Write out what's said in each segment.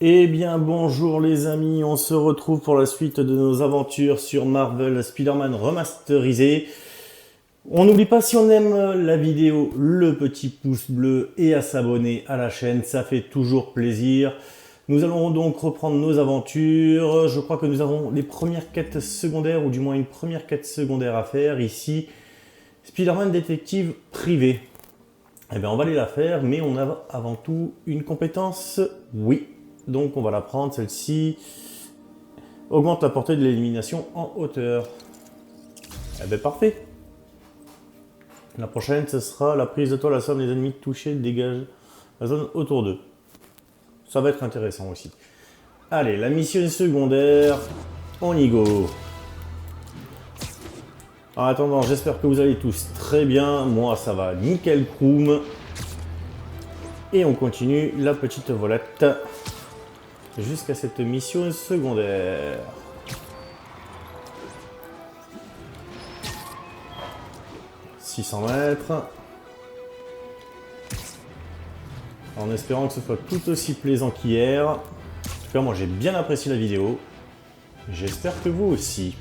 Eh bien bonjour les amis, on se retrouve pour la suite de nos aventures sur Marvel Spider-Man remasterisé. On n'oublie pas, si on aime la vidéo, le petit pouce bleu et à s'abonner à la chaîne, ça fait toujours plaisir. Nous allons donc reprendre nos aventures. Je crois que nous avons les premières quêtes secondaires, ou du moins une première quête secondaire à faire ici. Spider-Man détective privé. Eh bien on va aller la faire, mais on a avant tout une compétence, oui. Donc on va la prendre, celle-ci. Augmente la portée de l'élimination en hauteur. Eh bien parfait. La prochaine, ce sera la prise de toile, la somme des ennemis touchés dégage la zone autour d'eux. Ça va être intéressant aussi. Allez, la mission secondaire, on y go. En attendant, j'espère que vous allez tous très bien. Moi, ça va nickel croum. Et on continue la petite volette jusqu'à cette mission secondaire. « 600 mètres. En espérant que ce soit tout aussi plaisant qu'hier. En tout cas, moi j'ai bien apprécié la vidéo. J'espère que vous aussi.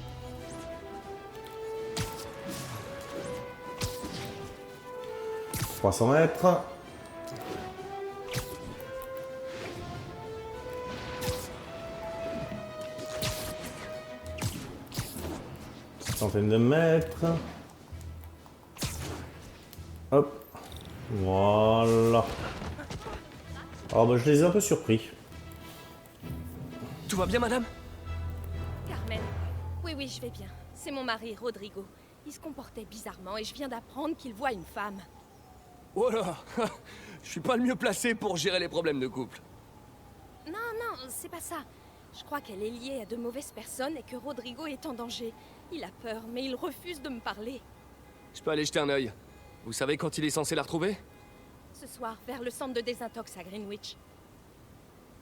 « 300 mètres. Centaine de mètres. Hop. Voilà. Alors bah, je les ai un peu surpris. Tout va bien, madame? Carmen. Oui, je vais bien. C'est mon mari, Rodrigo. Il se comportait bizarrement et je viens d'apprendre qu'il voit une femme. Oh là. Je suis pas le mieux placé pour gérer les problèmes de couple. Non, c'est pas ça. Je crois qu'elle est liée à de mauvaises personnes et que Rodrigo est en danger. Il a peur, mais il refuse de me parler. Je peux aller jeter un œil. Vous savez quand il est censé la retrouver? Ce soir, vers le centre de désintox à Greenwich.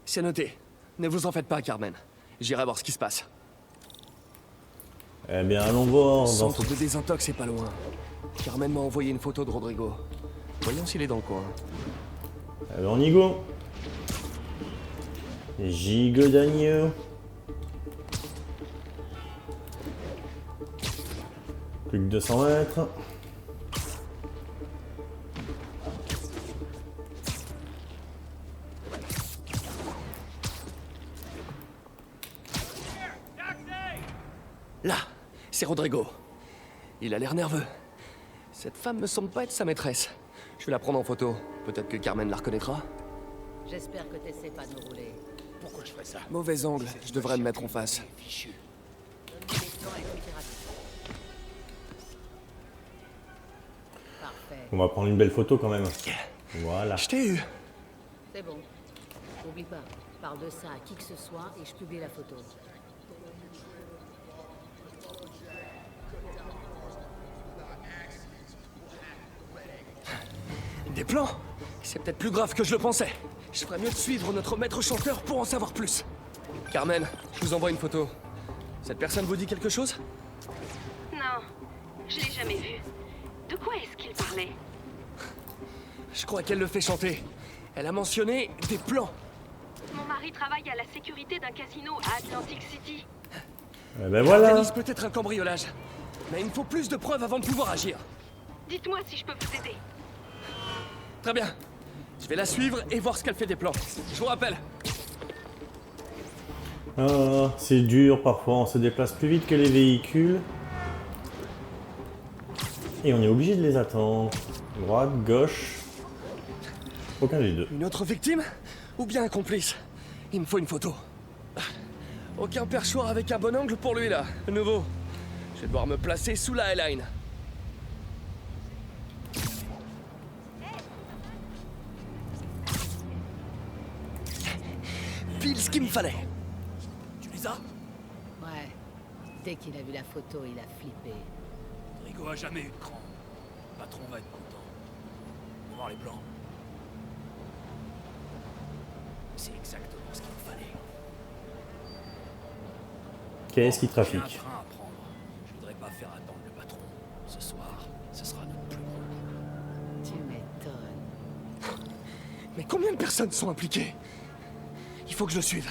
C'est noté. Ne vous en faites pas, Carmen. J'irai voir ce qui se passe. Eh bien allons voir. Centre de désintox est pas loin. Carmen m'a envoyé une photo de Rodrigo. Voyons s'il est dans le coin. Eh bien on y go. Gigot d'agneau. Plus que 200 mètres. Là, c'est Rodrigo. Il a l'air nerveux. Cette femme me semble pas être sa maîtresse. Je vais la prendre en photo. Peut-être que Carmen la reconnaîtra. J'espère que t'essaies pas de nous rouler. Pourquoi je ferais ça? Mauvais angle, je devrais me mettre en face. Fichu. Donne-moi les plans et l'éclairage. Parfait. On va prendre une belle photo quand même. Voilà. Je t'ai eu. C'est bon. Oublie pas, parle de ça à qui que ce soit et je publie la photo. Des plans? C'est peut-être plus grave que je le pensais. Je ferais mieux de suivre notre maître chanteur pour en savoir plus. Carmen, je vous envoie une photo. Cette personne vous dit quelque chose? Non, je l'ai jamais vu. De quoi est-ce qu'il parlait? Je crois qu'elle le fait chanter. Elle a mentionné des plans. Mon mari travaille à la sécurité d'un casino à Atlantic City. Eh ben voilà. Organise peut-être un cambriolage. Mais il me faut plus de preuves avant de pouvoir agir. Dites-moi si je peux vous aider. Très bien. Je vais la suivre et voir ce qu'elle fait des plans. Je vous rappelle. Ah, c'est dur parfois, on se déplace plus vite que les véhicules. Et on est obligé de les attendre. Droite, gauche. Aucun des deux. Une autre victime? Ou bien un complice? Il me faut une photo. Aucun perchoir avec un bon angle pour lui là. De nouveau. Je vais devoir me placer sous la L-line. Pile ce qu'il me fallait. Tu les as? Ouais. Dès qu'il a vu la photo, il a flippé. Rigo a jamais eu de cran. Le patron va être content. On va voir les plans. C'est exactement ce qu'il me fallait. Qu'est-ce qui J'ai un trafique? train à prendre. Je voudrais pas faire attendre le patron. Ce soir, ce sera notre plus gros coup. Tu m'étonnes. Mais combien de personnes sont impliquées? Il faut que je le suive.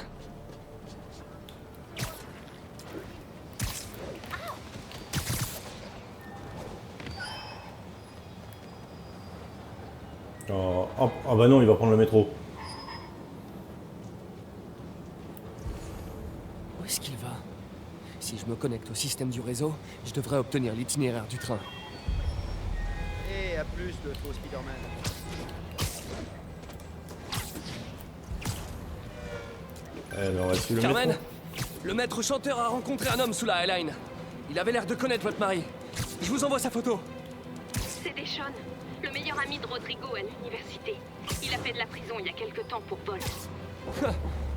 Oh, ah bah non, il va prendre le métro. Où est-ce qu'il va? Si je me connecte au système du réseau, je devrais obtenir l'itinéraire du train. Et à plus de faux Spider-Man. Eh ben, on va suivre le Carmen, métro. le maître chanteur a rencontré un homme sous la Highline. Il avait l'air de connaître votre mari. Je vous envoie sa photo. C'est Deshaun, le meilleur ami de Rodrigo à l'université. Il a fait de la prison il y a quelque temps pour vol.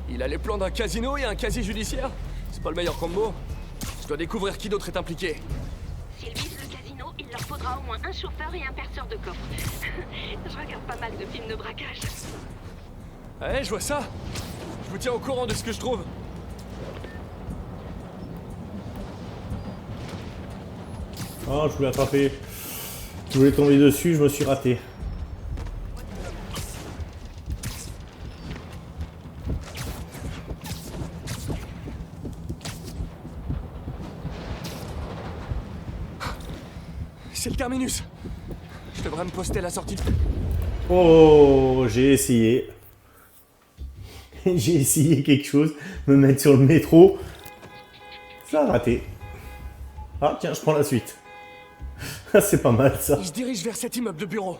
Il a les plans d'un casino et un casier judiciaire. C'est pas le meilleur combo. Je dois découvrir qui d'autre est impliqué. S'ils visent le casino, il leur faudra au moins un chauffeur et un perceur de coffre. Je regarde pas mal de films de braquage. Ouais, je vois ça. Je vous tiens au courant de ce que je trouve. Ah, je voulais attraper. Je voulais tomber dessus, je me suis raté. C'est le terminus. Je devrais me poster à la sortie. Oh, j'ai essayé. J'ai essayé quelque chose, me mettre sur le métro. Ça a raté. Ah tiens, je prends la suite. C'est pas mal ça. Il se dirige vers cet immeuble de bureau.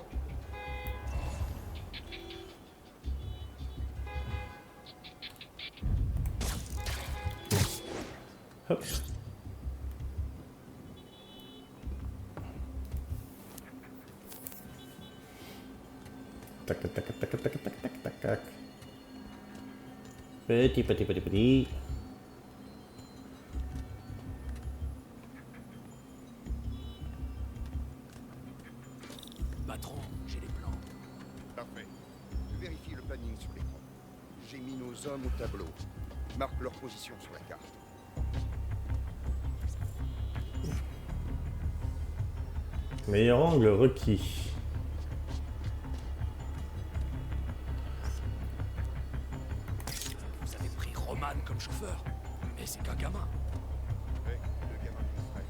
Hop. Tac, tac, tac, tac, tac, tac, tac, tac, tac. Petit. Patron, j'ai les plans. Parfait. Je vérifie le planning sur l'écran. J'ai mis nos hommes au tableau. Marque leur position sur la carte. Meilleur angle requis. Vous avez pris Roman comme chauffeur. Mais c'est qu'un gamin. Ouais, le gamin distrait.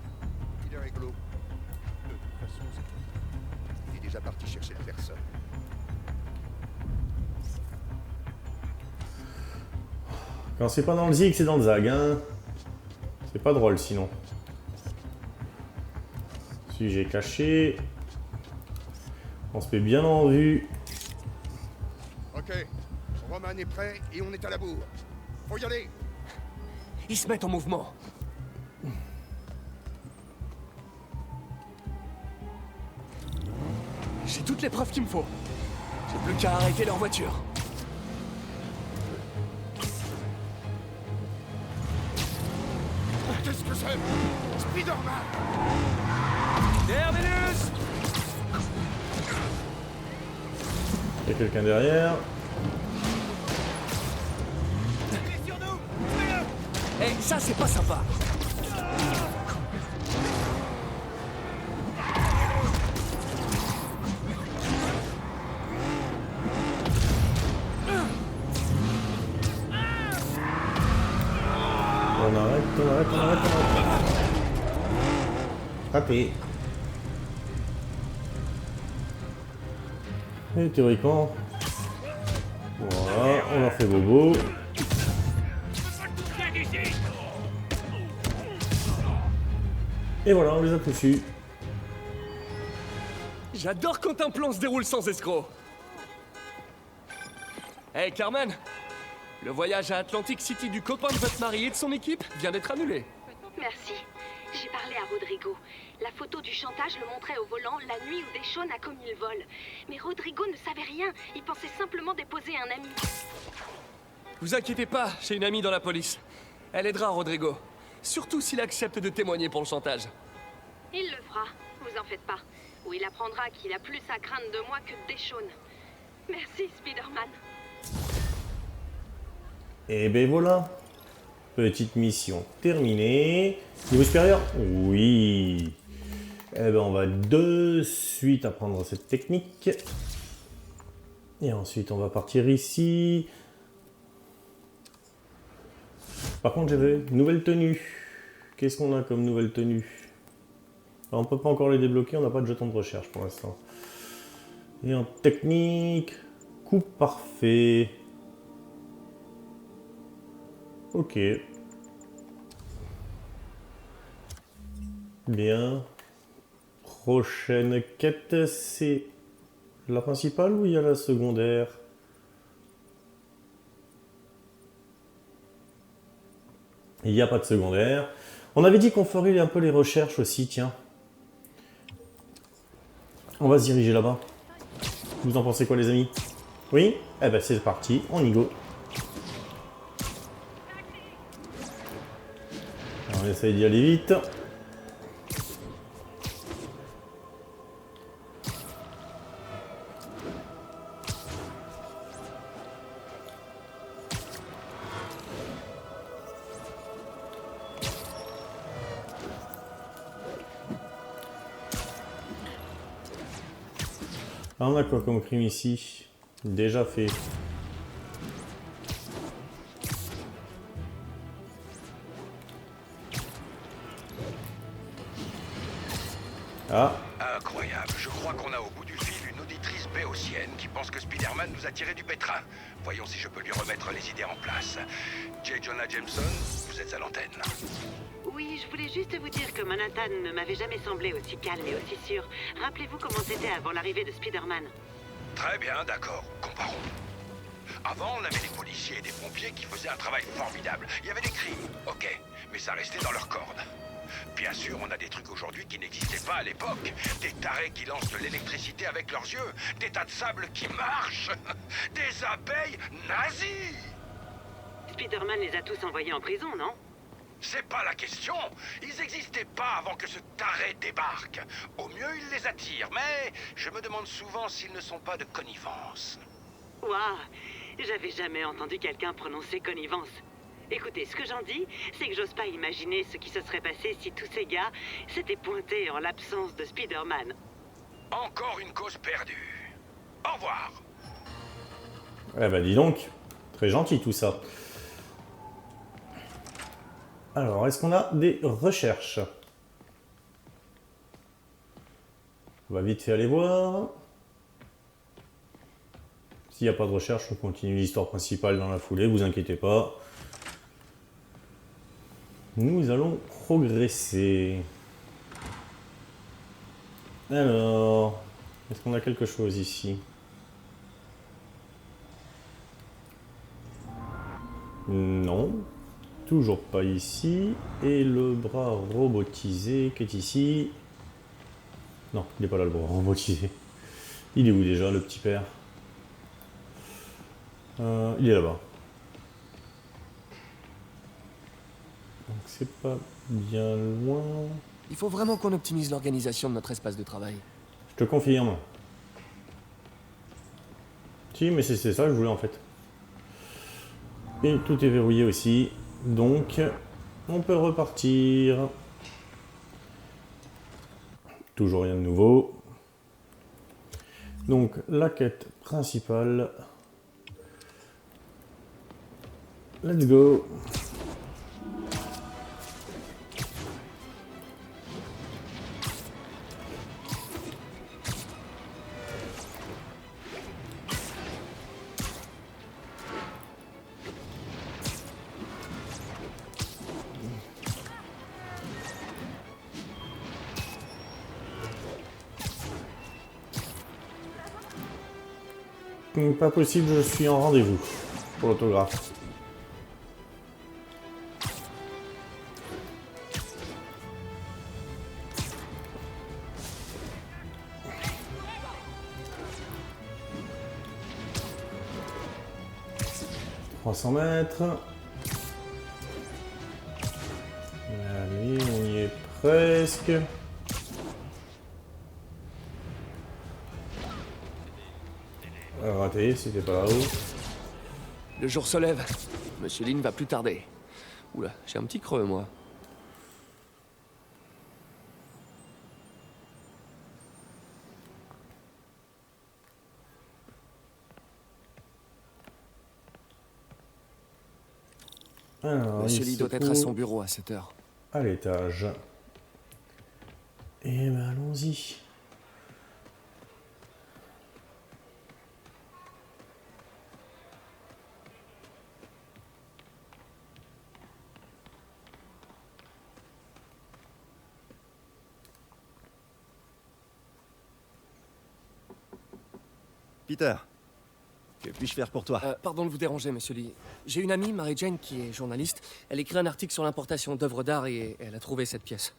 Il est réglo. De toute façon, il est déjà parti chercher la personne. Quand c'est pas dans le zig, c'est dans le zag, hein. C'est pas drôle sinon. Si j'ai caché. On se met bien en vue. Ok. Roman est prêt et on est à la bourre. Faut y aller. Ils se mettent en mouvement. J'ai toutes les preuves qu'il me faut. J'ai plus qu'à arrêter leur voiture. Qu'est-ce que c'est? Spider-Man! Terminus! Il y a quelqu'un derrière. Eh, ça c'est pas sympa. On arrête. Raté. Et théoriquement. Voilà, on leur fait bobo. Et voilà, on les a tous eus. J'adore quand un plan se déroule sans escroc. Hey Carmen, le voyage à Atlantic City du copain de votre mari et de son équipe vient d'être annulé. Merci. J'ai parlé à Rodrigo. La photo du chantage le montrait au volant la nuit où Deshaun a commis le vol. Mais Rodrigo ne savait rien. Il pensait simplement déposer un ami. Vous inquiétez pas, j'ai une amie dans la police. Elle aidera Rodrigo. Surtout s'il accepte de témoigner pour le chantage. Il le fera, vous en faites pas. Ou il apprendra qu'il a plus à craindre de moi que de Deshaun. Merci, Spider-Man. Et ben voilà. Petite mission terminée. Niveau supérieur? Oui. Eh ben on va de suite apprendre cette technique. Et ensuite on va partir ici. Par contre, j'avais une nouvelle tenue. Qu'est-ce qu'on a comme nouvelle tenue? Alors, on peut pas encore les débloquer, on n'a pas de jeton de recherche pour l'instant. Et en technique, coup parfait. Ok. Bien. Prochaine quête, c'est la principale ou il y a la secondaire? Il n'y a pas de secondaire. On avait dit qu'on ferait un peu les recherches aussi, tiens. On va se diriger là-bas. Vous en pensez quoi, les amis? Oui? Eh ben c'est parti, on y go. Alors, on essaye d'y aller vite. Alors, on a quoi comme crime ici? Déjà fait. Ah, Incroyable, je crois qu'on a au bout du fil une auditrice béotienne qui pense que Spider-Man nous a tiré du pétrin. Voyons si je peux lui remettre les idées en place. J. Jonah Jameson, vous êtes à l'antenne. Oui, je voulais juste vous dire que Manhattan ne m'avait jamais semblé aussi calme et aussi sûr. Rappelez-vous comment c'était avant l'arrivée de Spider-Man. Très bien, d'accord, comparons. Avant, on avait des policiers et des pompiers qui faisaient un travail formidable. Il y avait des crimes, ok, mais ça restait dans leurs cordes. Bien sûr, on a des trucs aujourd'hui qui n'existaient pas à l'époque. Des tarés qui lancent de l'électricité avec leurs yeux, des tas de sable qui marchent, des abeilles nazies. Spider-Man les a tous envoyés en prison, non? C'est pas la question. Ils n'existaient pas avant que ce taré débarque. Au mieux, il les attire, mais je me demande souvent s'ils ne sont pas de connivence. Waouh, j'avais jamais entendu quelqu'un prononcer connivence. Écoutez, ce que j'en dis, c'est que j'ose pas imaginer ce qui se serait passé si tous ces gars s'étaient pointés en l'absence de Spider-Man. Encore une cause perdue. Au revoir. eh ben dis donc. Très gentil tout ça. Alors, est-ce qu'on a des recherches? On va vite fait aller voir. S'il n'y a pas de recherche, on continue l'histoire principale dans la foulée, vous inquiétez pas. Nous allons progresser. Alors, est-ce qu'on a quelque chose ici? Non. Toujours pas ici. Et le bras robotisé qui est ici. Non, il n'est pas là le bras robotisé. Il est où déjà le petit père? Il est là-bas. Donc c'est pas bien loin. Il faut vraiment qu'on optimise l'organisation de notre espace de travail. Je te confirme. Si, mais c'est ça que je voulais en fait. Et tout est verrouillé aussi. Donc, on peut repartir. Toujours rien de nouveau. Donc, la quête principale. Let's go. Pas possible, je suis en rendez-vous pour l'autographe. « 300 mètres. » Allez, on y est presque. Raté, c'était pas là-haut. Le jour se lève. Monsieur Lin va plus tarder. Oula, j'ai un petit creux, moi. Alors, Monsieur il Lee se doit être à trouve son bureau à 7 heures. à l'étage. Et ben allons-y. Peter, que puis-je faire pour toi? Pardon de vous déranger, monsieur Lee. J'ai une amie, Mary Jane, qui est journaliste. Elle écrit un article sur l'importation d'œuvres d'art et elle a trouvé cette pièce.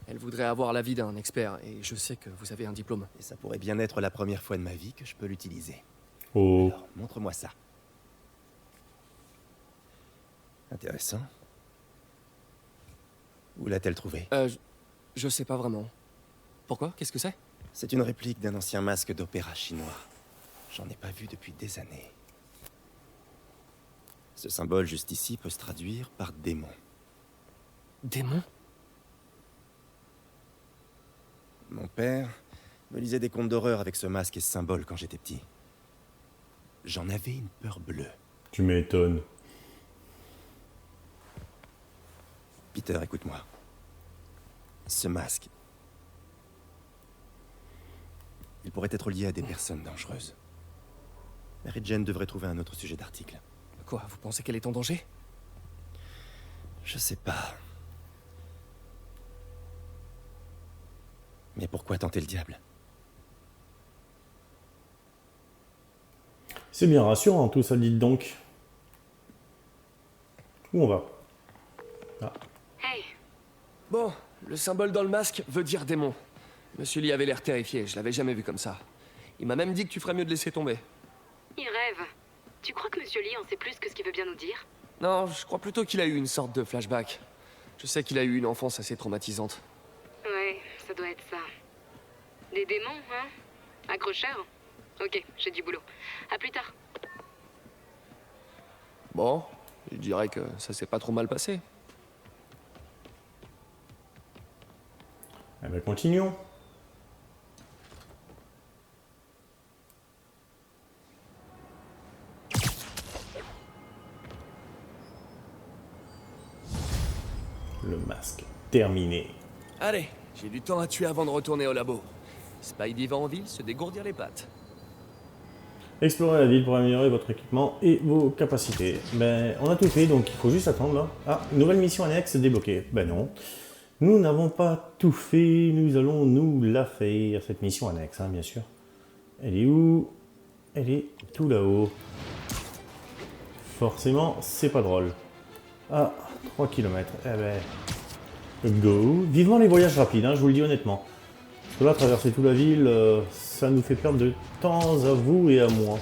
Elle voudrait avoir l'avis d'un expert et je sais que vous avez un diplôme. Et ça pourrait bien être la première fois de ma vie que je peux l'utiliser. Oh. Alors, montre-moi ça. Intéressant. Où l'a-t-elle trouvé? Je sais pas vraiment. Pourquoi? Qu'est-ce que c'est? C'est une réplique d'un ancien masque d'opéra chinois. J'en ai pas vu depuis des années. Ce symbole juste ici peut se traduire par démon. Démon? Mon père me lisait des contes d'horreur avec ce masque et ce symbole quand j'étais petit. J'en avais une peur bleue. Tu m'étonnes. Peter, écoute-moi. Ce masque, il pourrait être lié à des personnes dangereuses. Mary Jane devrait trouver un autre sujet d'article. Quoi? Vous pensez qu'elle est en danger? Je sais pas. Mais pourquoi tenter le diable? C'est bien rassurant tout ça, dites donc. Où on va? Ah. Hey, Bon, le symbole dans le masque veut dire démon. Monsieur Lee avait l'air terrifié, je l'avais jamais vu comme ça. Il m'a même dit que tu ferais mieux de laisser tomber. il rêve. Tu crois que Monsieur Lee en sait plus que ce qu'il veut bien nous dire? Non, je crois plutôt qu'il a eu une sorte de flashback. Je sais qu'il a eu une enfance assez traumatisante. Ouais, ça doit être ça. Des démons, hein? Accrocheur? Ok, j'ai du boulot. À plus tard. Bon, je dirais que ça s'est pas trop mal passé. Eh ben, continuons. Le masque terminé. Allez, j'ai du temps à tuer avant de retourner au labo. Spidey va en ville se dégourdir les pattes. Explorez la ville pour améliorer votre équipement et vos capacités. Ben, on a tout fait, donc il faut juste attendre là. Ah, nouvelle mission annexe débloquée. Ben non. Nous n'avons pas tout fait, nous allons nous la faire, cette mission annexe, hein, bien sûr. Elle est où? Elle est tout là-haut. Forcément, c'est pas drôle. Ah, 3 km. Eh ben, go. Vivement les voyages rapides, hein, je vous le dis honnêtement. Parce que là, traverser toute la ville, ça nous fait perdre de temps à vous et à moi.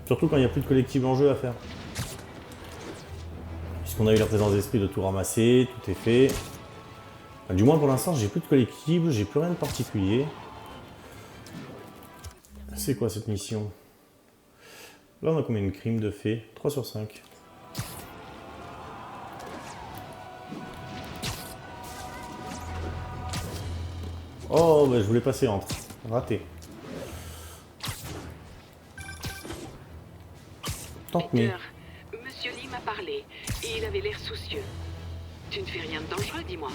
Surtout quand il n'y a plus de collectibles en jeu à faire. Puisqu'on a eu la présence d'esprit de tout ramasser, tout est fait. Enfin, du moins pour l'instant, j'ai plus de collectibles, j'ai plus rien de particulier. C'est quoi cette mission? Là, on a combien de crimes de fait? 3 sur 5. Oh, bah, je voulais passer entre. Raté. Tant pis. Peter, Monsieur Lee m'a parlé et il avait l'air soucieux. Tu ne fais rien de dangereux, dis-moi.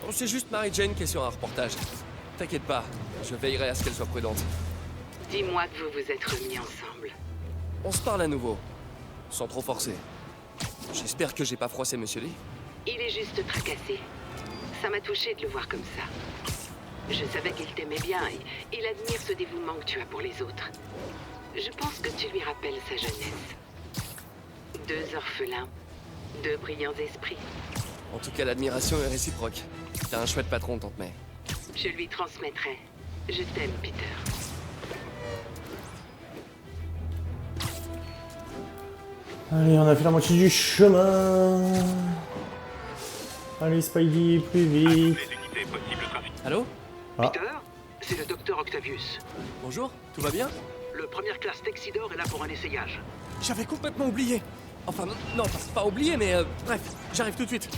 Bon, c'est juste Mary Jane qui est sur un reportage. T'inquiète pas, je veillerai à ce qu'elle soit prudente. Dis-moi que vous vous êtes remis ensemble. On se parle à nouveau, sans trop forcer. J'espère que j'ai pas froissé Monsieur Lee. Il est juste tracassé. Ça m'a touché de le voir comme ça. Je savais qu'il t'aimait bien et il admire ce dévouement que tu as pour les autres. Je pense que tu lui rappelles sa jeunesse. 2 orphelins, 2 brillants esprits. En tout cas, l'admiration est réciproque. T'as un chouette patron, Tante May. Je lui transmettrai. Je t'aime, Peter. Allez, on a fait la moitié du chemin. Allez, Spidey, plus vite. Allô? Ah. Peter, c'est le docteur Octavius. Bonjour, tout va bien? Le première classe Texidor est là pour un essayage. J'avais complètement oublié. Enfin, non, pas oublié, mais bref, j'arrive tout de suite.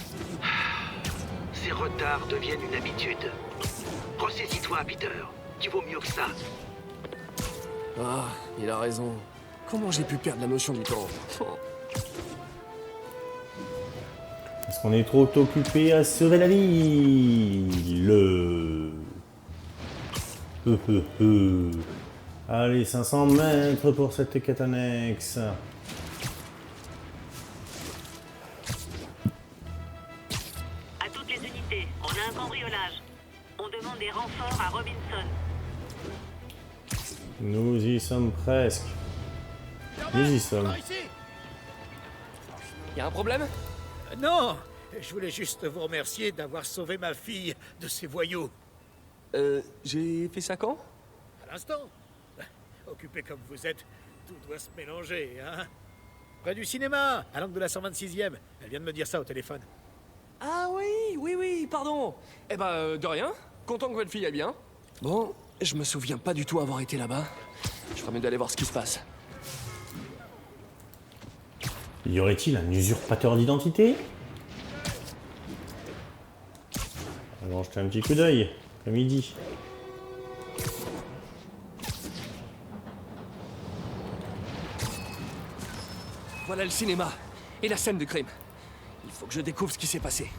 Ces retards deviennent une habitude. Ressaisis-toi, Peter. Tu vaux mieux que ça. Ah, il a raison. Comment j'ai pu perdre la notion du temps? Parce qu'on est trop occupé à sauver la ville. Allez, 500 mètres pour cette quête annexe. À toutes les unités, on a un cambriolage. On demande des renforts à Robinson. Nous y sommes presque. Nous y sommes. Y a un problème? Non, je voulais juste vous remercier d'avoir sauvé ma fille de ces voyous. J'ai fait ça quand? À l'instant. Occupé comme vous êtes, tout doit se mélanger, hein. Près du cinéma, à l'angle de la 126e. Elle vient de me dire ça au téléphone. Ah oui, pardon. Eh ben, de rien. Content que votre fille aille bien. Bon, je me souviens pas du tout avoir été là-bas. Je ferais mieux d'aller voir ce qui se passe. Y aurait-il un usurpateur d'identité? Allons jeter un petit coup d'œil, comme il dit. Voilà le cinéma et la scène de crime. Il faut que je découvre ce qui s'est passé.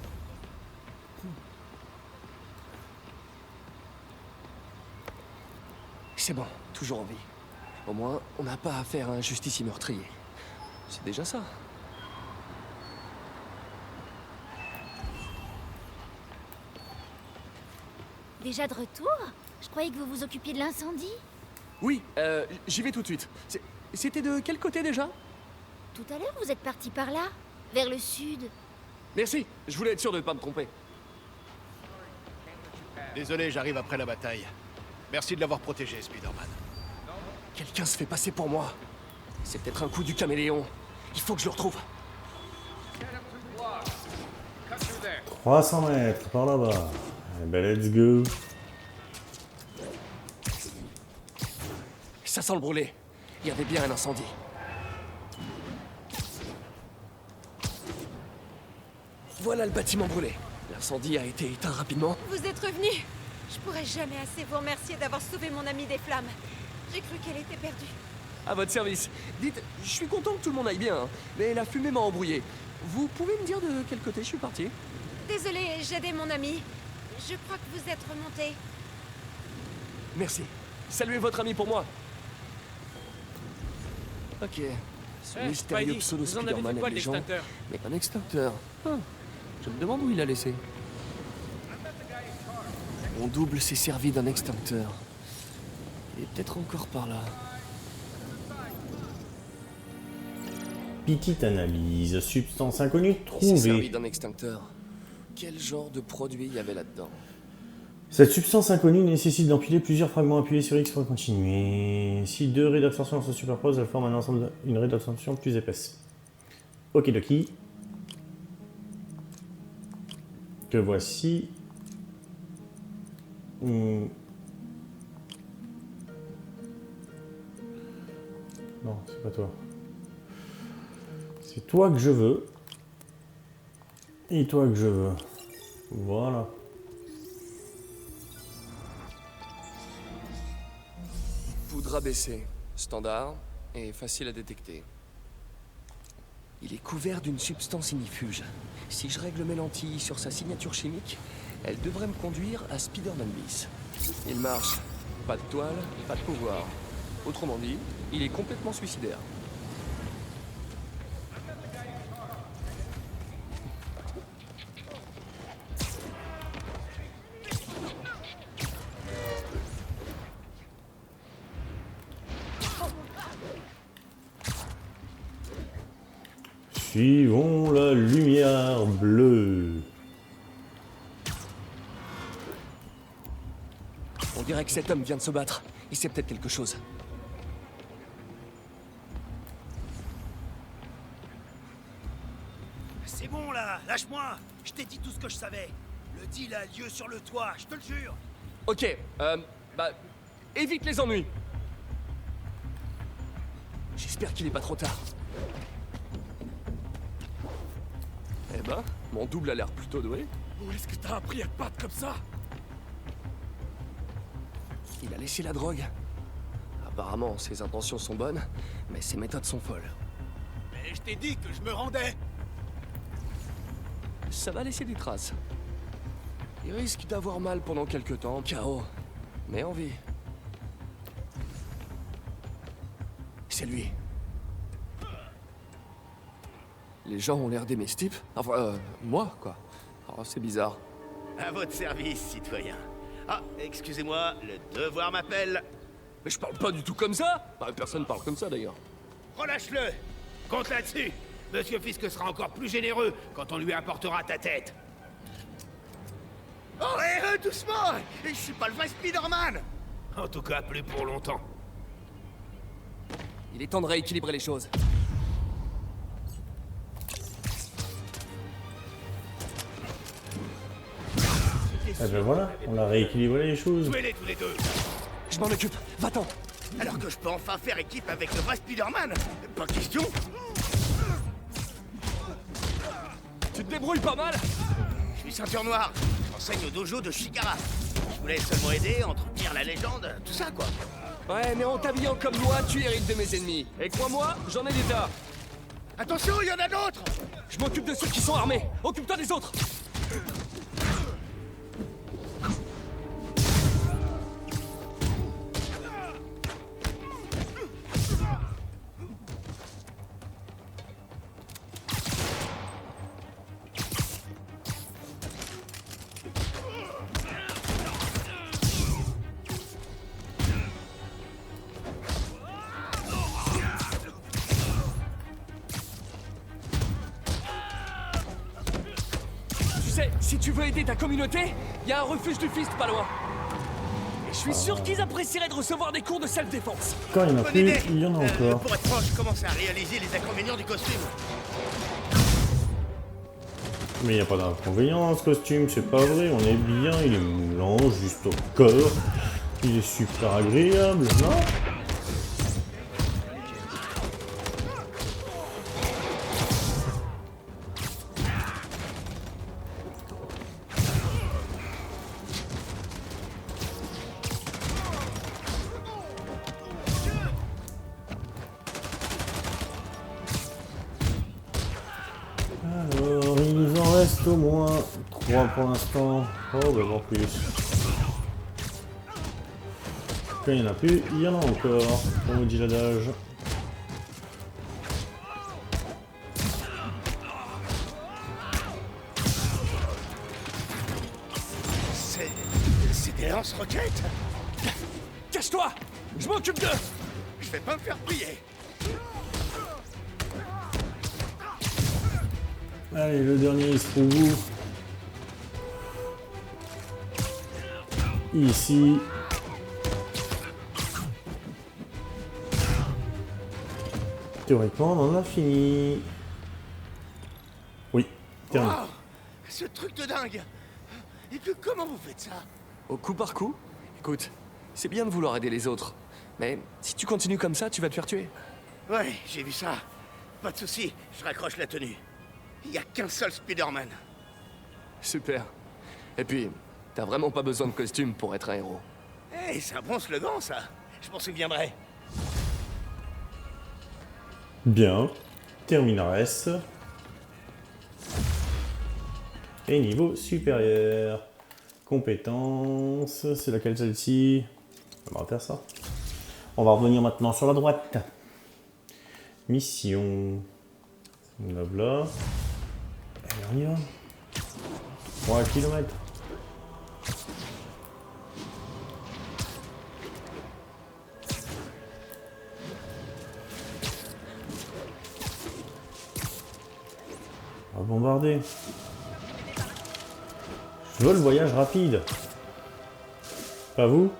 C'est bon, toujours en vie. Au moins, on n'a pas affaire à un justicier meurtrier. C'est déjà ça. Déjà de retour? Je croyais que vous vous occupiez de l'incendie. Oui, j'y vais tout de suite. C'était de quel côté déjà? Tout à l'heure, vous êtes parti par là, vers le sud. Merci, je voulais être sûr de ne pas me tromper. Désolé, j'arrive après la bataille. Merci de l'avoir protégé, Spider-Man. Quelqu'un se fait passer pour moi. C'est peut-être un coup du caméléon. Il faut que je le retrouve. 300 mètres par là-bas. Eh ben, let's go. Ça sent le brûlé. Il y avait bien un incendie. Voilà le bâtiment brûlé. L'incendie a été éteint rapidement. Vous êtes revenu. Je pourrais jamais assez vous remercier d'avoir sauvé mon amie des flammes. J'ai cru qu'elle était perdue. À votre service. Dites, je suis content que tout le monde aille bien, hein, mais la fumée m'a embrouillé. Vous pouvez me dire de quel côté je suis parti? Désolée, j'aidais mon amie. Je crois que vous êtes remonté. Merci. Saluez votre ami pour moi. Ok. Ce mystérieux pseudo Spider-Man est léger, mais un extincteur. Ah, je me demande où il l'a laissé. Mon double s'est servi d'un extincteur. Il est peut-être encore par là. Petite analyse. Substance inconnue Il s'est servi trouvée. d'un extincteur. Quel genre de produit il y avait là-dedans? Cette substance inconnue nécessite d'empiler plusieurs fragments appuyés sur X pour continuer. Si deux raies d'absorption se superposent, elles forment un ensemble, une raie d'absorption plus épaisse. Okidoki. Que voici. Non, c'est pas toi. C'est toi que je veux. Et toi que je veux. Voilà. Poudre abaissée, standard et facile à détecter. Il est couvert d'une substance ignifuge. Si je règle mes lentilles sur sa signature chimique, elle devrait me conduire à Spider-Man bis. Il marche. Pas de toile, pas de pouvoir. Autrement dit, il est complètement suicidaire. Suivons la lumière bleue. On dirait que cet homme vient de se battre. Il sait peut-être quelque chose. C'est bon là, lâche-moi. Je t'ai dit tout ce que je savais. Le deal a lieu sur le toit, je te le jure. Ok, évite les ennuis. J'espère qu'il est pas trop tard. Eh ben, mon double a l'air plutôt doué. Où est-ce que t'as appris à te battre comme ça? Il a laissé la drogue. Apparemment, ses intentions sont bonnes, mais ses méthodes sont folles. Mais je t'ai dit que je me rendais. ça va laisser des traces. Il risque d'avoir mal pendant quelques temps, KO. Mais en vie. C'est lui. Les gens ont l'air d'aimer ce type. Enfin, moi, quoi. Oh, c'est bizarre. À votre service, citoyen. Ah, excusez-moi, le devoir m'appelle. Mais je parle pas du tout comme ça. Bah, personne parle comme ça, d'ailleurs. Relâche-le. Compte là-dessus. Monsieur Fisk sera encore plus généreux quand on lui apportera ta tête. Oh, doucement. Je suis pas le vrai Spider-Man. En tout cas, plus pour longtemps. Il est temps de rééquilibrer les choses. Ah ben voilà, on a rééquilibré les choses. Tuez-les tous les deux. Je m'en occupe, va-t'en. Alors que je peux enfin faire équipe avec le vrai Spider-Man. Pas question. Tu te débrouilles pas mal. Je suis ceinture noire. J'enseigne au dojo de Shikara. Je voulais seulement aider, entretenir la légende, tout ça quoi. Ouais, mais en t'habillant comme moi, tu hérites de mes ennemis. Et crois-moi, j'en ai des tas. Attention, il y en a d'autres. Je m'occupe de ceux qui sont armés. Occupe-toi des autres. Si tu veux aider ta communauté, il y a un refuge du Fist pas loin. Et je suis sûr qu'ils apprécieraient de recevoir des cours de self-défense. Quand il y en a plus, il y en a encore. Pour être franc, je commence à réaliser les inconvénients du costume. Mais il n'y a pas d'inconvénient ce costume, c'est pas vrai, on est bien, il est moulant, juste au corps. Il est super agréable, non? Alors, il nous en reste au moins 3 pour l'instant. Oh, bah voire plus. Quand il n'y en a plus, il y en a encore, comme on dit l'adage. C'est des lance-roquettes. Cache-toi. Je m'occupe d'eux. Je vais pas me faire prier. Allez, le dernier, il se trouve où? Ici. Théoriquement, on en a fini. Oui, terminé. Wow, ce truc de dingue. Et puis comment vous faites ça? Au coup par coup. Écoute, c'est bien de vouloir aider les autres. Mais si tu continues comme ça, tu vas te faire tuer. Ouais, j'ai vu ça. Pas de souci, je raccroche la tenue. Il n'y a qu'un seul Spider-Man. Super. Et puis, t'as vraiment pas besoin de costume pour être un héros. Hey, c'est un bon slogan ça. Je m'en souviendrai. Bien. Terminares. Et niveau supérieur. Compétences. C'est laquelle celle-ci? On va faire ça. On va revenir maintenant sur la droite. Mission. Blabla. Allez, on y va. 3 km. On va bombarder. Je veux le voyage rapide. Pas vous?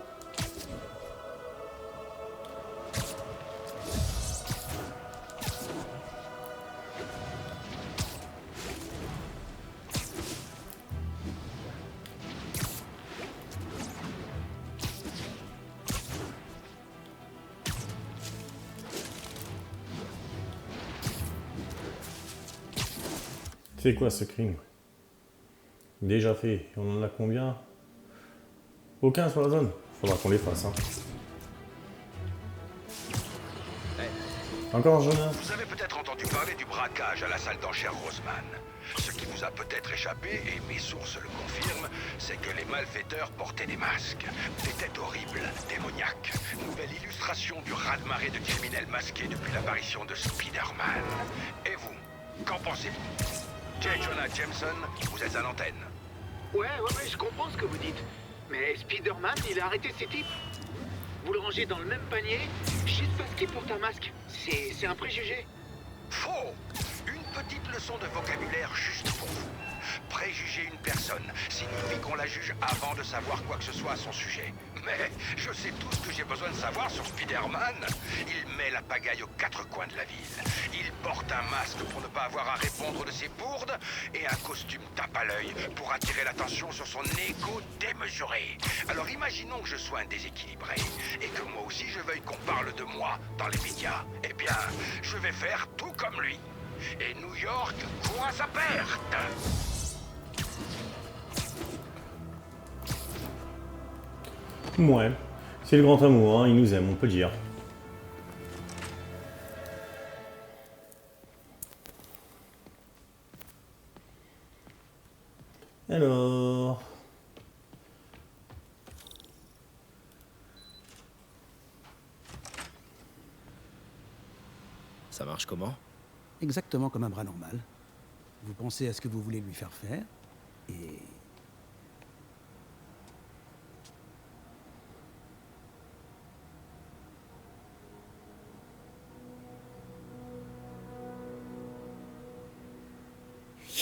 C'est quoi ce crime? Déjà fait. On en a combien? Aucun sur la zone. Faudra qu'on les fasse. Hein. Encore un jeune. Vous avez peut-être entendu entendu parler du braquage à la salle d'enchères Roseman. Ce qui vous a peut-être échappé, et mes sources le confirment, c'est que les malfaiteurs portaient des masques. Des têtes horribles, démoniaques. Nouvelle illustration du raz-de-marée de criminels masqués depuis l'apparition de Spider-Man. Et vous, qu'en pensez-vous? J. Jonah Jameson, vous êtes à l'antenne. Ouais, je comprends ce que vous dites. Mais Spider-Man, il a arrêté ces types. Vous le rangez dans le même panier, juste parce qu'il porte un masque. C'est un préjugé. Faux! Une petite leçon de vocabulaire juste pour vous. Préjuger une personne signifie qu'on la juge avant de savoir quoi que ce soit à son sujet. Mais je sais tout ce que j'ai besoin de savoir sur Spider-Man. Il met la pagaille aux quatre coins de la ville. Il porte un masque pour ne pas avoir à répondre de ses bourdes et un costume tape à l'œil pour attirer l'attention sur son ego démesuré. Alors imaginons que je sois un déséquilibré et que moi aussi je veuille qu'on parle de moi dans les médias. Eh bien, je vais faire tout comme lui. Et New York court à sa perte. Ouais, c'est le grand amour, hein, il nous aime, on peut dire. Alors... Ça marche comment? Exactement comme un bras normal. Vous pensez à ce que vous voulez lui faire faire, et...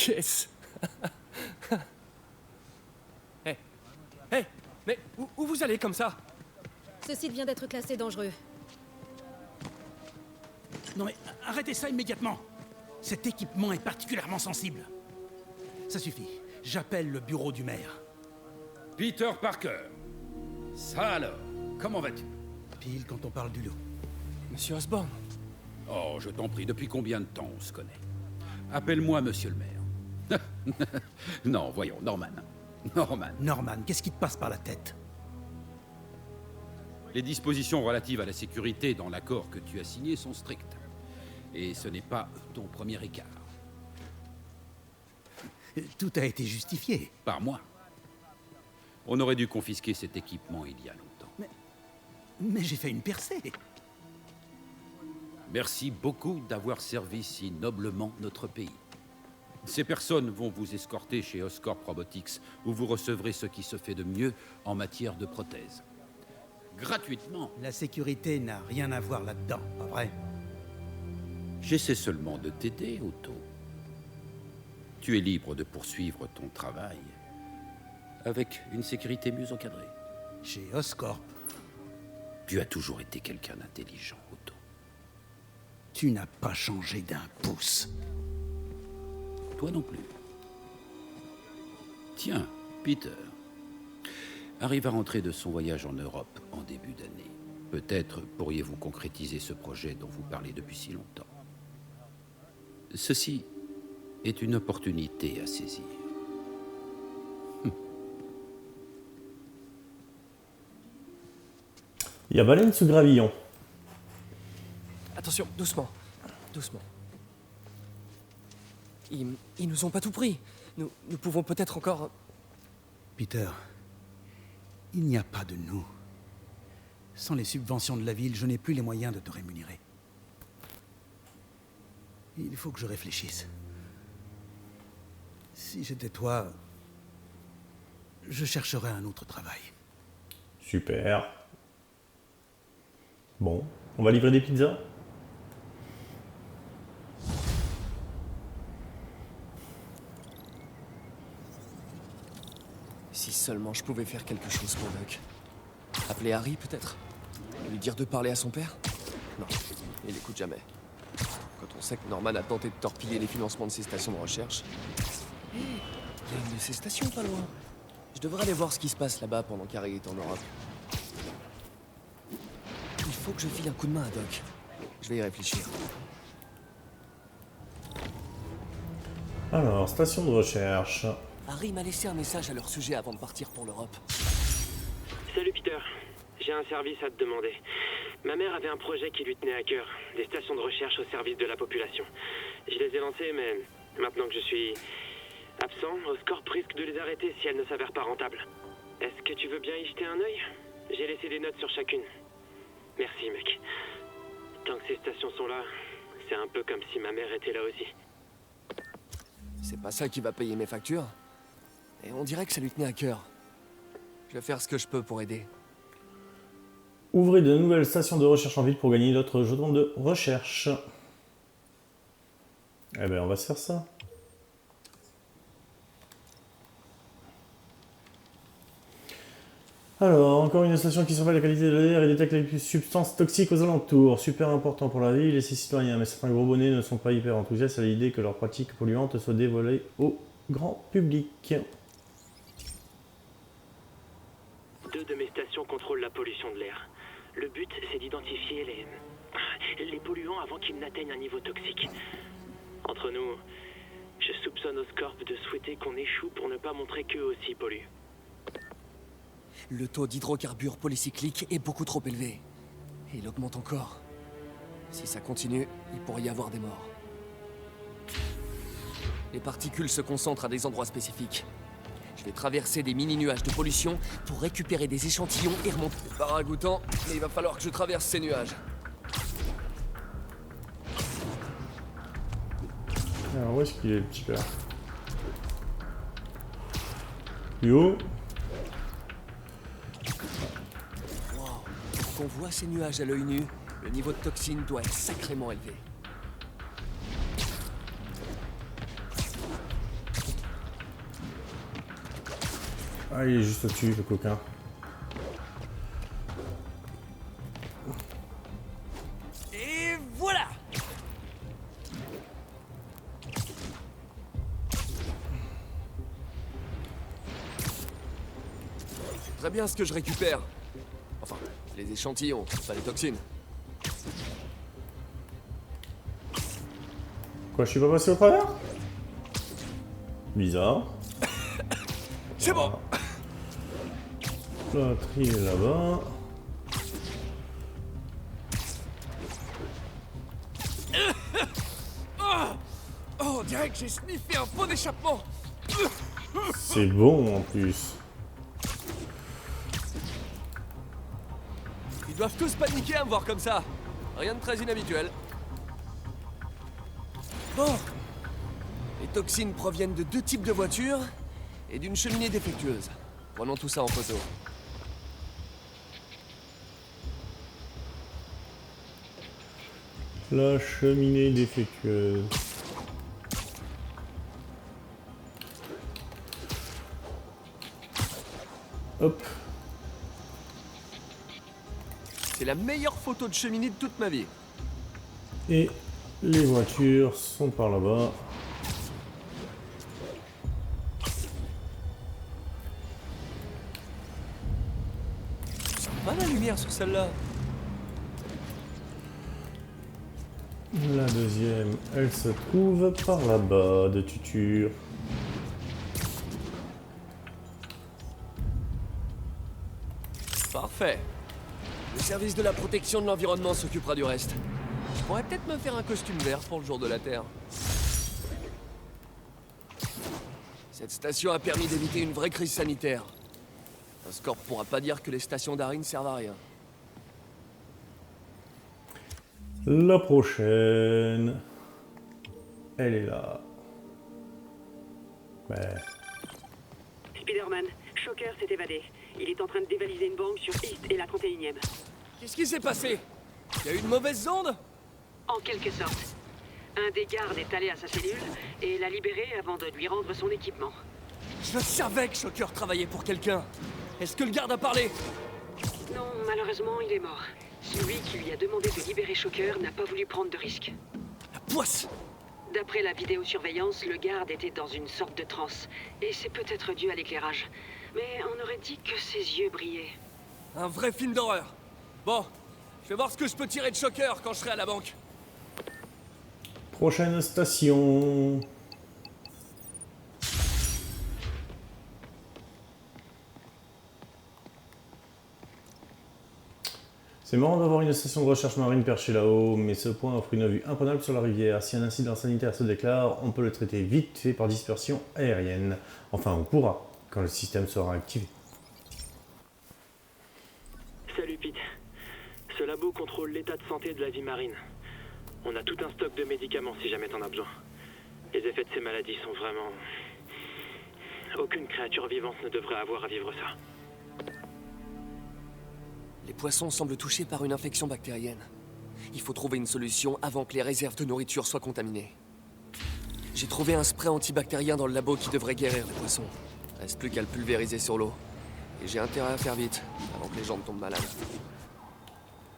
Yes. Hey, mais où vous allez comme ça? Ce site vient d'être classé dangereux. Non mais, arrêtez ça immédiatement! Cet équipement est particulièrement sensible. Ça suffit. J'appelle le bureau du maire. Peter Parker. Ça alors, comment vas-tu? Pile quand on parle du loup. Monsieur Osborn. Oh, je t'en prie, depuis combien de temps on se connaît? Appelle-moi Monsieur le maire. Non, voyons, Norman. Norman, qu'est-ce qui te passe par la tête? Les dispositions relatives à la sécurité dans l'accord que tu as signé sont strictes. Et ce n'est pas ton premier écart. Tout a été justifié. Par moi. On aurait dû confisquer cet équipement il y a longtemps. Mais j'ai fait une percée. Merci beaucoup d'avoir servi si noblement notre pays. Ces personnes vont vous escorter chez Oscorp Robotics, où vous recevrez ce qui se fait de mieux en matière de prothèses. Gratuitement. La sécurité n'a rien à voir là-dedans, pas vrai? J'essaie seulement de t'aider, Otto. Tu es libre de poursuivre ton travail avec une sécurité mieux encadrée. Chez Oscorp. Tu as toujours été quelqu'un d'intelligent, Otto. Tu n'as pas changé d'un pouce. Toi non plus. Tiens, Peter arrive à rentrer de son voyage en Europe en début d'année. Peut-être pourriez-vous concrétiser ce projet dont vous parlez depuis si longtemps. Ceci est une opportunité à saisir. Il y a baleine sous gravillon. Attention, doucement. Ils nous ont pas tout pris. Nous pouvons peut-être encore... Peter, il n'y a pas de nous. Sans les subventions de la ville, je n'ai plus les moyens de te rémunérer. Il faut que je réfléchisse. Si j'étais toi, je chercherais un autre travail. Super. Bon, on va livrer des pizzas. Si seulement je pouvais faire quelque chose pour Doc. Appeler Harry, peut-être? Lui dire de parler à son père? Non, il écoute jamais. Quand on sait que Norman a tenté de torpiller les financements de ses stations de recherche... Hé, il y a une de ces stations pas loin. Je devrais aller voir ce qui se passe là-bas pendant qu'Harry est en Europe. Il faut que je file un coup de main à Doc. Je vais y réfléchir. Alors, station de recherche. Harry m'a laissé un message à leur sujet avant de partir pour l'Europe. Salut Peter, j'ai un service à te demander. Ma mère avait un projet qui lui tenait à cœur, des stations de recherche au service de la population. Je les ai lancées, mais maintenant que je suis absent, Oscorp risque de les arrêter si elles ne s'avèrent pas rentables. Est-ce que tu veux bien y jeter un œil? J'ai laissé des notes sur chacune. Merci, mec. Tant que ces stations sont là, c'est un peu comme si ma mère était là aussi. C'est pas ça qui va payer mes factures. Et on dirait que ça lui tenait à cœur. Je vais faire ce que je peux pour aider. Ouvrez de nouvelles stations de recherche en ville pour gagner d'autres jetons de recherche. Eh ben, on va se faire ça. Alors, encore une station qui surveille la qualité de l'air et détecte les substances toxiques aux alentours. Super important pour la ville et ses citoyens, mais certains gros bonnets ne sont pas hyper enthousiastes à l'idée que leurs pratiques polluantes soient dévoilées au grand public. 2 de mes stations contrôlent la pollution de l'air. Le but, c'est d'identifier les polluants avant qu'ils n'atteignent un niveau toxique. Entre nous, je soupçonne Oscorp de souhaiter qu'on échoue pour ne pas montrer qu'eux aussi polluent. Le taux d'hydrocarbures polycycliques est beaucoup trop élevé. Et il augmente encore. Si ça continue, il pourrait y avoir des morts. Les particules se concentrent à des endroits spécifiques. Je vais traverser des mini-nuages de pollution pour récupérer des échantillons et remonter. C'est pas ragoûtant, mais il va falloir que je traverse ces nuages. Alors, où est-ce qu'il est, le petit père? Yo. Quand on voit ces nuages à l'œil nu, le niveau de toxine doit être sacrément élevé. Ah, il est juste au-dessus, le coquin. Et voilà! C'est très bien ce que je récupère. Enfin, les échantillons, pas les toxines. Quoi, je suis pas passé au travers? Bizarre. C'est bon! La tri est là-bas. Oh, on dirait que j'ai sniffé un pot d'échappement. C'est bon en plus. Ils doivent tous paniquer à me voir comme ça. Rien de très inhabituel. Bon. Les toxines proviennent de 2 types de voitures et d'une cheminée défectueuse. Prenons tout ça en photo. La cheminée défectueuse. Hop. C'est la meilleure photo de cheminée de toute ma vie. Et les voitures sont par là-bas. Pas la lumière sur celle-là. La deuxième, elle se trouve par là-bas de tuture. Parfait. Le service de la protection de l'environnement s'occupera du reste. Je pourrais peut-être me faire un costume vert pour le jour de la Terre. Cette station a permis d'éviter une vraie crise sanitaire. Oscorp pourra pas dire que les stations d'Arin servent à rien. La prochaine, elle est là. Ouais. Spider-Man, Shocker s'est évadé. Il est en train de dévaliser une banque sur East et la 31e. Qu'est-ce qui s'est passé? Il y a eu une mauvaise onde? En quelque sorte. Un des gardes est allé à sa cellule et l'a libéré avant de lui rendre son équipement. Je savais que Shocker travaillait pour quelqu'un. Est-ce que le garde a parlé? Non, malheureusement, il est mort. Celui qui lui a demandé de libérer Shocker n'a pas voulu prendre de risque. La poisse! D'après la vidéosurveillance, le garde était dans une sorte de transe. Et c'est peut-être dû à l'éclairage. Mais on aurait dit que ses yeux brillaient. Un vrai film d'horreur. Bon, je vais voir ce que je peux tirer de Shocker quand je serai à la banque. Prochaine station. C'est marrant d'avoir une station de recherche marine perchée là-haut, mais ce point offre une vue imprenable sur la rivière. Si un incident sanitaire se déclare, on peut le traiter vite fait par dispersion aérienne. Enfin, on pourra, quand le système sera activé. Salut Pete. Ce labo contrôle l'état de santé de la vie marine. On a tout un stock de médicaments si jamais t'en as besoin. Les effets de ces maladies sont vraiment... Aucune créature vivante ne devrait avoir à vivre ça. Les poissons semblent touchés par une infection bactérienne. Il faut trouver une solution avant que les réserves de nourriture soient contaminées. J'ai trouvé un spray antibactérien dans le labo qui devrait guérir les poissons. Reste plus qu'à le pulvériser sur l'eau. Et j'ai intérêt à faire vite, avant que les gens ne tombent malades.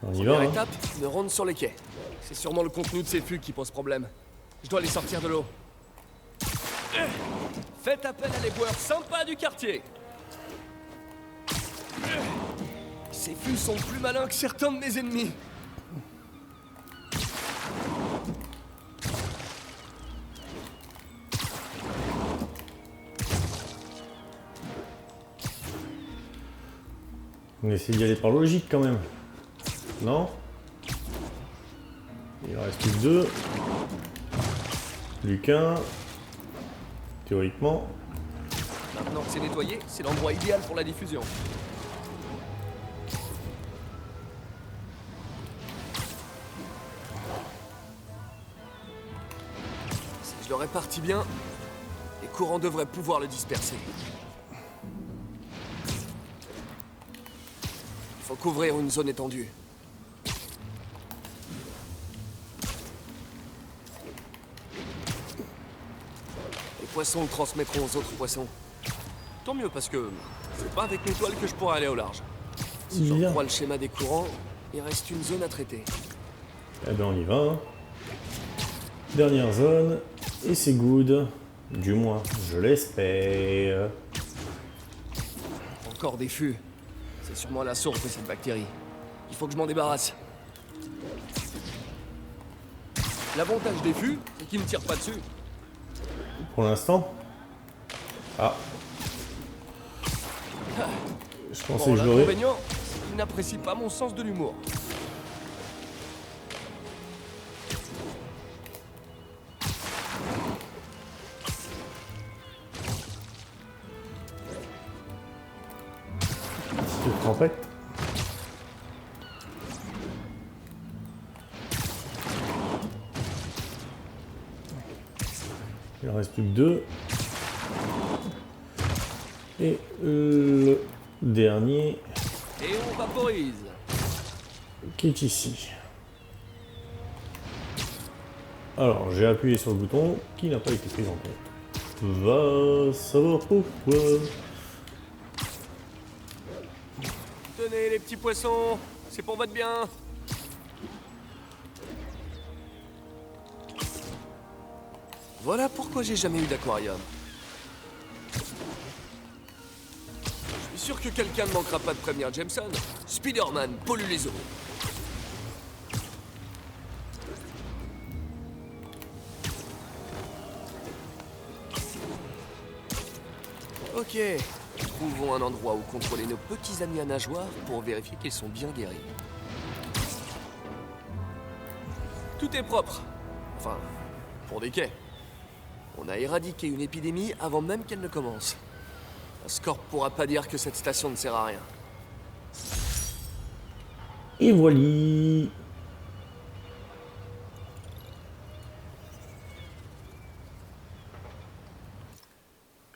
On y va, Première hein. étape, me rendre sur les quais. C'est sûrement le contenu de ces fugues qui pose problème. Je dois les sortir de l'eau. Faites appel à l'éboueur sympa du quartier. Ces fûts sont plus malins que certains de mes ennemis. On essaie d'y aller par logique quand même. Non? Il en reste plus que 2. Plus qu'un. Théoriquement. Maintenant que c'est nettoyé, c'est l'endroit idéal pour la diffusion. Si je le répartis bien, les courants devraient pouvoir le disperser. Il faut couvrir une zone étendue. Les poissons le transmettront aux autres poissons. Tant mieux parce que c'est pas avec mes toiles que je pourrais aller au large. Si je reprends le schéma des courants, il reste une zone à traiter. Eh ben on y va. Hein. Dernière zone. Et c'est good. Du moins, je l'espère. Encore des fûts. C'est sûrement la source de cette bactérie. Il faut que je m'en débarrasse. L'avantage des fûts, c'est qu'ils ne tirent pas dessus. Pour l'instant. Ah. Je pensais que je l'aurais. L'inconvénient, c'est qu'ils n'apprécient pas mon sens de l'humour. En fait. Il en reste plus que 2. Et le dernier Et on vaporise. qui est ici. Alors j'ai appuyé sur le bouton qui n'a pas été pris en compte. Va savoir pourquoi. Tenez les petits poissons, c'est pour votre bien. Voilà pourquoi j'ai jamais eu d'aquarium. Je suis sûr que quelqu'un ne manquera pas de prévenir Jameson. Spider-Man pollue les eaux. Ok, trouvons un endroit où contrôler nos petits amis à nageoires pour vérifier qu'ils sont bien guéris. Tout est propre. Enfin, pour des quais. On a éradiqué une épidémie avant même qu'elle ne commence. Oscorp pourra pas dire que cette station ne sert à rien. Et voilà.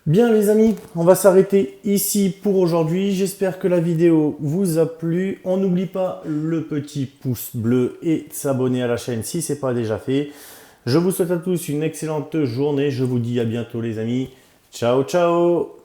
Bien les amis, on va s'arrêter ici pour aujourd'hui. J'espère que la vidéo vous a plu. On n'oublie pas le petit pouce bleu et de s'abonner à la chaîne si ce n'est pas déjà fait. Je vous souhaite à tous une excellente journée. Je vous dis à bientôt les amis. Ciao ciao.